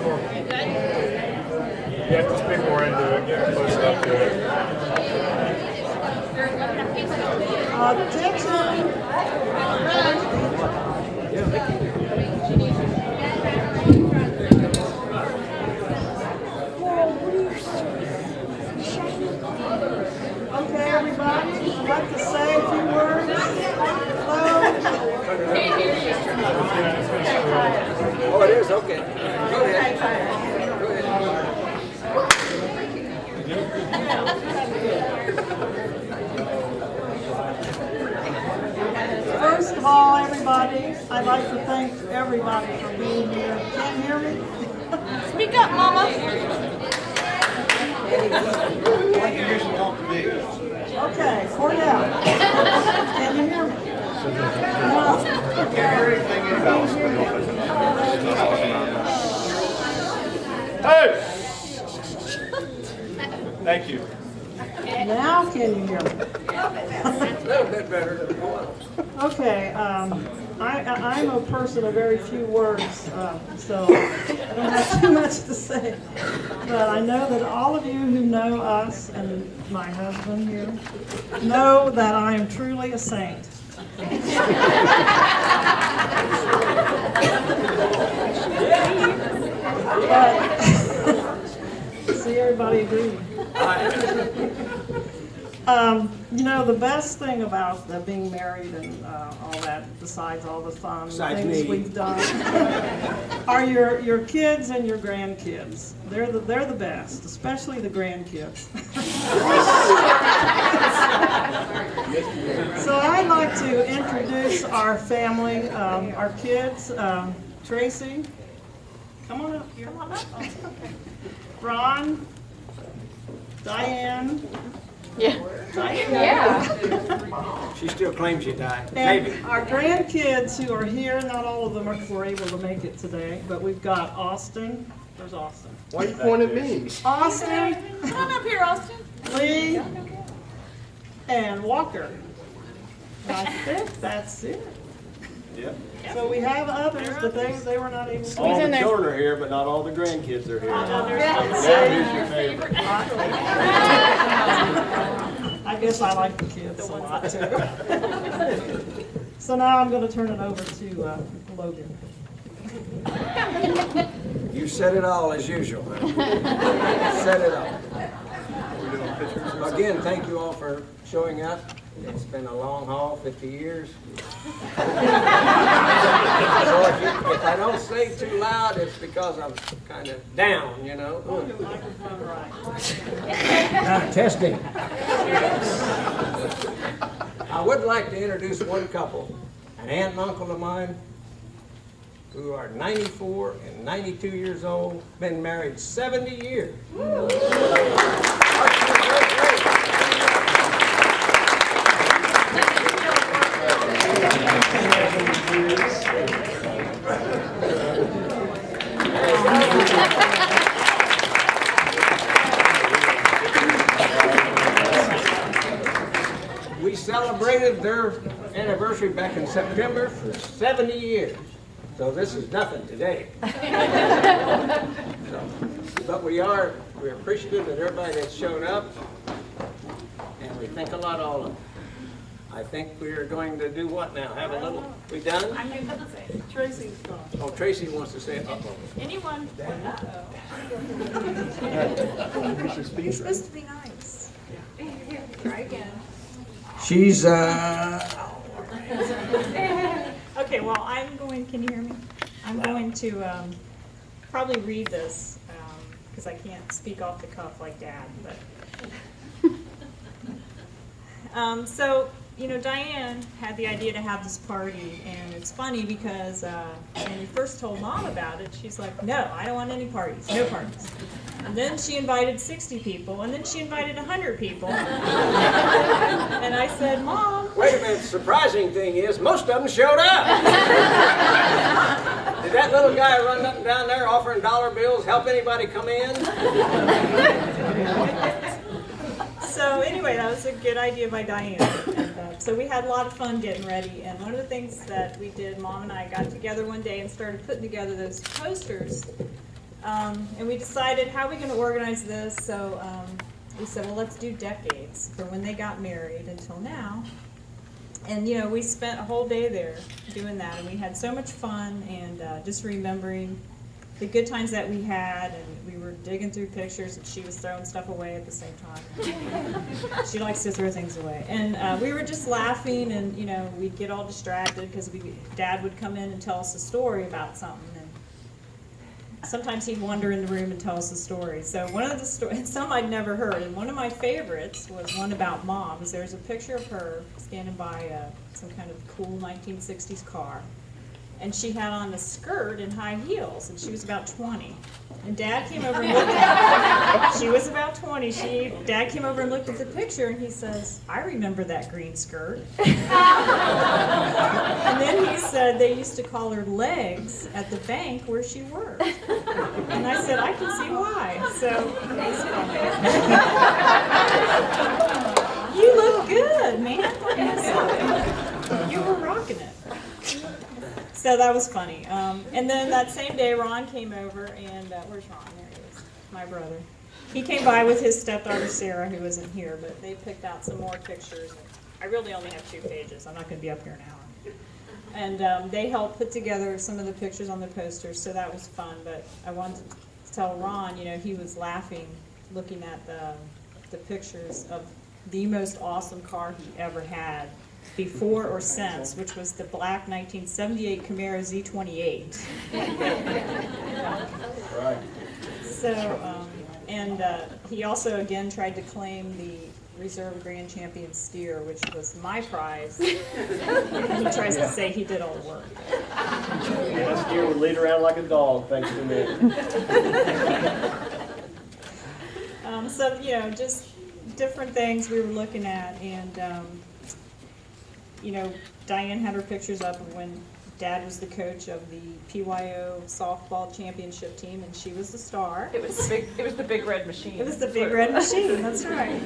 You have to speak more into it. Get close up to it. Attention! Okay, everybody, I'd like to say a few words. Hello? Oh, it is? Okay. Go ahead. Go ahead. First of all, everybody, I'd like to thank everybody for being here. Can you hear me? Speak up, Mama. Okay, Cordell. Can you hear me? No. Hey! Thank you. Now can you hear me? A little bit better. Okay, I'm a person of very few words, so I don't have too much to say. But I know that all of you who know us and my husband here know that I am truly a saint. But, see, everybody agreed. You know, the best thing about being married and all that, besides all the fun things we've done, are your kids and your grandkids. They're the best, especially the grandkids. So I'd like to introduce our family, our kids. Tracy, come on up here. Ron, Diane. Yeah. Yeah. She still claims you died. And Maybe. our grandkids who are here, not all of them were able to make it today, but we've got Austin. Where's Austin? Why you point at me? Austin, Come on up here, Austin. Lee, and Walker. And I think that's it. Yep. So we have others, but they were not able to. All the children are here, but not all the grandkids are here. Now who's your favorite? I guess I like the kids a lot too. So now I'm going to turn it over to Logan. You said it all as usual. Said it all. Again, thank you all for showing up. It's been a long haul, 50 years. So if I don't say too loud, it's because I'm kind of down, you know. Testing. I would like to introduce one couple, an aunt and uncle of mine, who are 94 and 92 years old, been married 70 years. We celebrated their anniversary back in September for 70 years. So this is nothing today. But we're appreciative of everybody that's shown up, and we think a lot of all of them. I think we are going to do what now? Have a little, we done? I'm going to say. Tracy's gone. Oh, Tracy wants to say it. Uh-oh. Anyone? It's supposed to be nice. Try again. She's, Okay, well, can you hear me? I'm going to probably read this because I can't speak off the cuff like Dad. But so, you know, Diane had the idea to have this party, and it's funny because when we first told Mom about it, she's like, no, I don't want any parties, no parties. And then she invited 60 people, and then she invited 100 people. And I said, Mom. wait a minute, the surprising thing is, most of them showed up. Did that little guy run up and down there offering dollar bills help anybody come in? So anyway, that was a good idea by Diane. And, so we had a lot of fun getting ready. And one of the things that we did, Mom and I got together one day and started putting together those posters And we decided, how are we going to organize this? So we said, well, let's do decades from when they got married until now. And, you know, we spent a whole day there doing that, and we had so much fun, and just remembering the good times that we had, and we were digging through pictures, and she was throwing stuff away at the same time. She likes to throw things away. And we were just laughing, and, you know, we'd get all distracted because Dad would come in and tell us a story about something. Sometimes he'd wander in the room and tell us a story. So one of the stories, some I'd never heard, and one of my favorites was one about Mom. There's a picture of her standing by some kind of cool 1960s car. And she had on a skirt and high heels, and she was about 20. And Dad came over and looked at her. She was about 20. Dad came over and looked at the picture, and he says, I remember that green skirt. And then he said they used to call her Legs at the bank where she worked. And I said, I can see why. So it was funny. You look good, man. You were rocking it. So that was funny. And then that same day, Ron came over, and where's Ron? There he is, my brother. He came by with his stepdaughter, Sarah, who isn't here, but they picked out some more pictures. I really only have 2 pages. I'm not going to be up here an hour. And they helped put together some of the pictures on the posters, so that was fun. But I wanted to tell Ron, you know, he was laughing looking at the pictures of the most awesome car he ever had, before or since, which was the black 1978 Camaro Z28. Right. So, and he also again tried to claim the Reserve Grand Champion steer, which was my prize. He tries to say he did all the work. Last year would lead around like a dog, thanks to me. So, you know, just different things we were looking at, and you know, Diane had her pictures up of when Dad was the coach of the PYO softball championship team, and she was the star. It was the big red machine. It was the big red machine, that's right.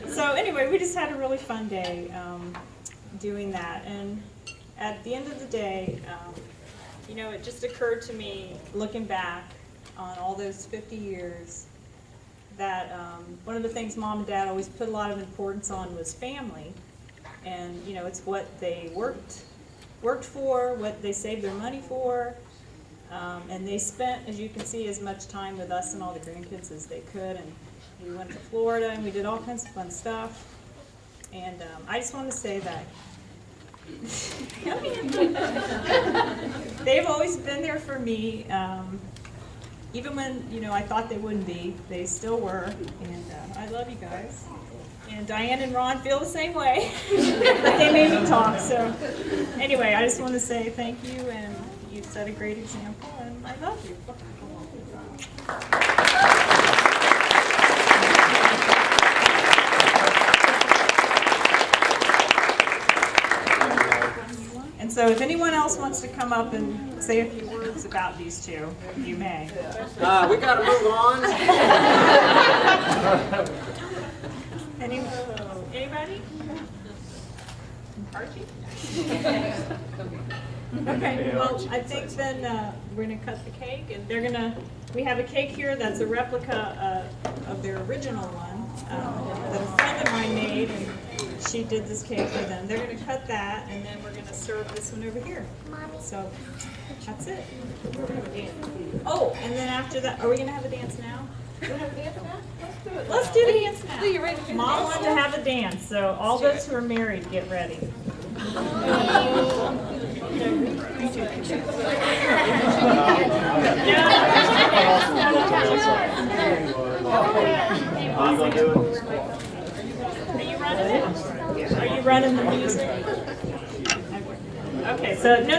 So anyway, we just had a really fun day doing that. And at the end of the day, you know, it just occurred to me, looking back on all those 50 years, that one of the things Mom and Dad always put a lot of importance on was family. And, you know, it's what they worked for, what they saved their money for, and they spent, as you can see, as much time with us and all the grandkids as they could. And we went to Florida, and we did all kinds of fun stuff. And I just want to say that they've always been there for me, even when, you know, I thought they wouldn't be. They still were, and I love you guys. And Diane and Ron feel the same way, but they made me talk. So anyway, I just want to say thank you, and you set a great example, and I love you. And so if anyone else wants to come up and say a few words about these two, you may. We got to move on. Anybody? Archie? Okay, well, I think then we're going to cut the cake, and we have a cake here that's a replica of their original one that a friend of mine made, and she did this cake for them. They're going to cut that, and then we're going to serve this one over here. So that's it. Oh, and then after that, are we going to have a dance now? Let's do the dance now. Mom wanted to have a dance, so all those who are married, get ready. How you gonna do it? Are you running it? Are you running the music? Okay, so no.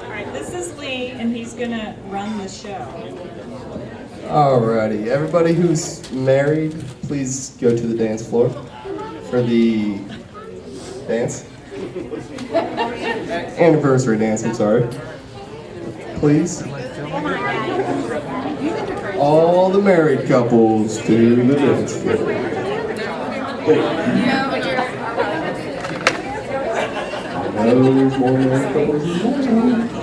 All right, this is Lee, and he's gonna run the show. Alrighty, everybody who's married, please go to the dance floor for the dance. Anniversary dance, I'm sorry. Please. All the married couples to the dance floor. No more married couples.